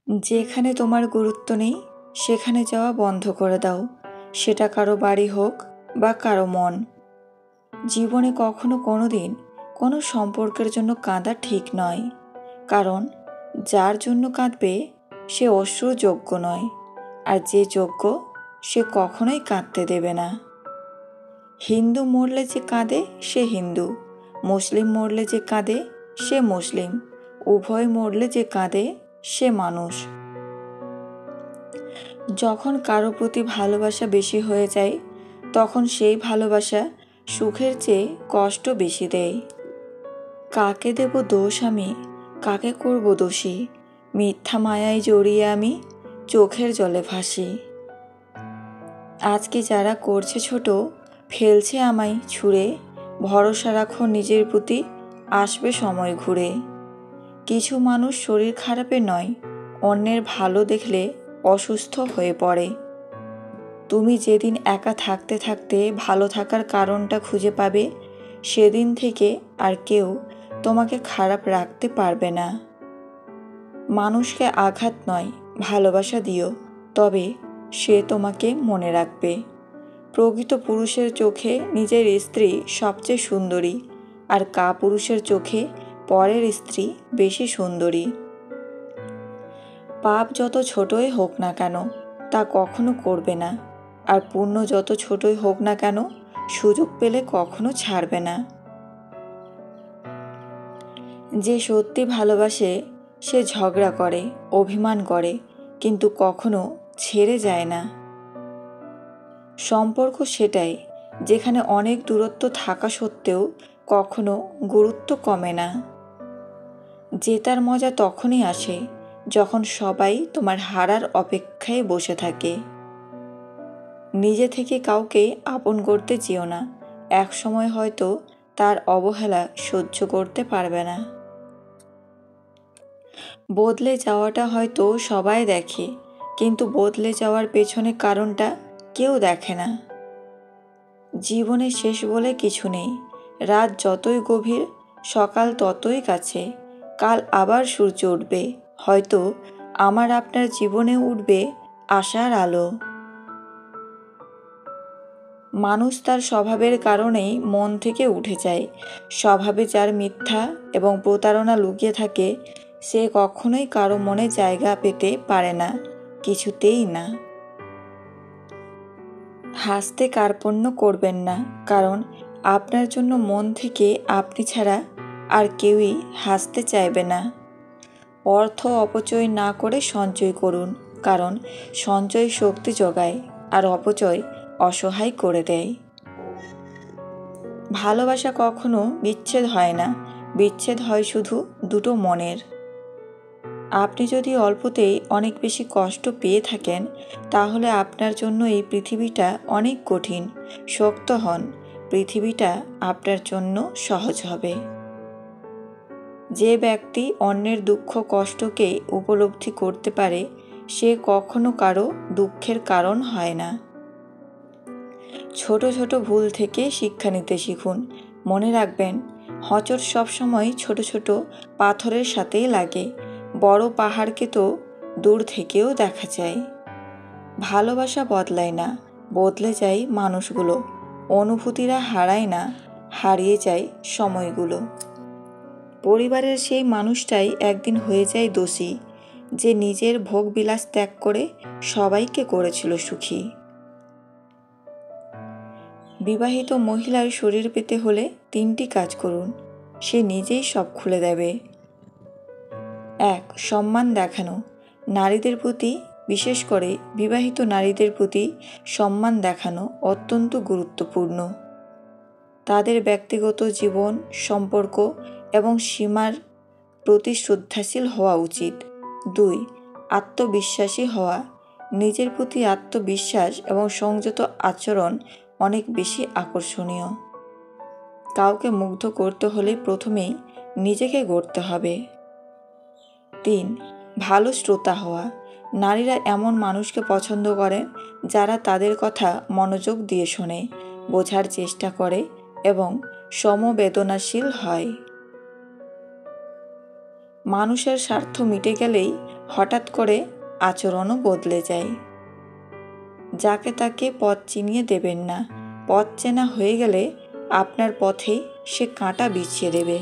যেখানে তোমার গুরুত্ব নেই সেখানে যাওয়া বন্ধ করে দাও, সেটা কারো বাড়ি হোক বা কারো মন। জীবনে কখনো কোনো দিন কোনো সম্পর্কের জন্য কাঁদা ঠিক নয়, কারণ যার জন্য কাঁদবে সে অশ্রুর যোগ্য নয়, আর যে যোগ্য সে কখনোই কাঁদতে দেবে না। হিন্দু মরলে যে কাঁদে সে হিন্দু, মুসলিম মরলে যে কাঁদে সে মুসলিম, উভয় মরলে যে কাঁদে সে মানুষ। যখন কারো প্রতি ভালোবাসা বেশি হয়ে যায় তখন সেই ভালোবাসা সুখের চেয়ে কষ্ট বেশি দেয়। কাকে দেব দোষ আমি, কাকে করব দোষী, মিথ্যা মায়ায় জড়িয়ে আমি চোখের জলে ভাসি। আজকে যারা করছে ছোট, ফেলছে আমায় ছুঁড়ে, ভরসা রাখো নিজের প্রতি, আসবে সময় ঘুরে। কিছু মানুষ শরীর খারাপে নয়, অন্যের ভালো দেখলে অসুস্থ হয়ে পড়ে। তুমি যেদিন একা থাকতে থাকতে ভালো থাকার কারণটা খুঁজে পাবে, সেদিন থেকে আর কেউ তোমাকে খারাপ রাখতে পারবে না। মানুষকে আঘাত নয় ভালোবাসা দিও, তবে সে তোমাকে মনে রাখবে। প্রকৃত পুরুষের চোখে নিজের স্ত্রী সবচেয়ে সুন্দরী, আর কাপুরুষের চোখে পরের স্ত্রী বেশি সুন্দরী। পাপ যত ছোটই হোক না কেন তা কখনো করবে না, আর পুণ্য যত ছোটই হোক না কেন সুযোগ পেলে কখনো ছাড়বে না। যে সত্যি ভালোবাসে সে ঝগড়া করে, অভিমান করে, কিন্তু কখনো ছেড়ে যায় না। সম্পর্ক সেটাই যেখানে অনেক দূরত্ব থাকা সত্ত্বেও কখনো গুরুত্ব কমে না। জেতার মজা তখনই আসে যখন সবাই তোমার হারার অপেক্ষায় বসে থাকে। নিজে থেকে কাউকে আপন করতে চেও না, এক সময় হয়তো তার অবহেলা সহ্য করতে পারবে না। বদলে যাওয়াটা হয়তো সবাই দেখে, কিন্তু বদলে যাওয়ার পেছনে কারণটা কেউ দেখে না। জীবনে শেষ বলে কিছু নেই, রাত যতই গভীর সকাল ততই কাছে। কাল আবার সূর্য উঠবে, হয়তো আমার আপনার জীবনে উঠবে আশার আলো। মানুষ তার স্বভাবের কারণেই মন থেকে উঠে যায়। স্বভাবে যার মিথ্যা এবং প্রতারণা লুকিয়ে থাকে সে কখনোই কারো মনে জায়গা পেতে পারে না, কিছুতেই না। হাসতে কার্পণ্য করবেন না, কারণ আপনার জন্য মন থেকে আপনি ছাড়া আর কেউই হাসতে চাইবে না। অর্থ অপচয় না করে সঞ্চয় করুন, কারণ সঞ্চয় শক্তি যোগায় আর অপচয় অসহায় করে দেয়। ভালোবাসা কখনো বিচ্ছেদ হয় না, বিচ্ছেদ হয় শুধু দুটো মনের। আপনি যদি অল্পতেই অনেক বেশি কষ্ট পেয়ে থাকেন তাহলে আপনার জন্য এই পৃথিবীটা অনেক কঠিন। শক্ত হন, পৃথিবীটা আপনার জন্য সহজ হবে। যে ব্যক্তি অন্যের দুঃখ কষ্টকে উপলব্ধি করতে পারে সে কখনো কারো দুঃখের কারণ হয় না। ছোট ছোট ভুল থেকে শিক্ষা নিতে শিখুন। মনে রাখবেন, হোঁচট সবসময় ছোট ছোট পাথরের সাথেই লাগে, বড় পাহাড়কে তো দূর থেকেও দেখা যায়। ভালোবাসা বদলায় না, বদলে যায় মানুষগুলো। অনুভূতিরা হারায় না, হারিয়ে যায় সময়গুলো। পরিবারের সেই মানুষটাই একদিন হয়ে যায় দোষী, যে নিজের ভোগবিলাস ত্যাগ করে সবাইকে করেছিল সুখী। বিবাহিত মহিলার শরীর পেতে হলে 3টি কাজ করুন, সে নিজেই সব খুলে দেবে। 1. সম্মান দেখানো। নারীদের প্রতি, বিশেষ করে বিবাহিত নারীদের প্রতি সম্মান দেখানো অত্যন্ত গুরুত্বপূর্ণ। তাদের ব্যক্তিগত জীবন, সম্পর্ক এবং সীমার প্রতি শ্রদ্ধাশীল হওয়া উচিত। 2. আত্মবিশ্বাসী হওয়া। নিজের প্রতি আত্মবিশ্বাস এবং সংযত আচরণ অনেক বেশি আকর্ষণীয়। কাউকে মুগ্ধ করতে হলে প্রথমেই নিজেকে গড়তে হবে। 3. ভালো শ্রোতা হওয়া। নারীরা এমন মানুষকে পছন্দ করেন যারা তাদের কথা মনোযোগ দিয়ে শোনে, বোঝার চেষ্টা করে এবং সমবেদনাশীল হয়। মানুষের স্বার্থ মিটে গেলেই হঠাৎ করে আচরণও বদলে যায়। যাকে তাকে পথ চিনিয়ে দেবেন না। পথ চেনা হয়ে গেলে আপনার পথেই সে কাঁটা বিছিয়ে দেবে।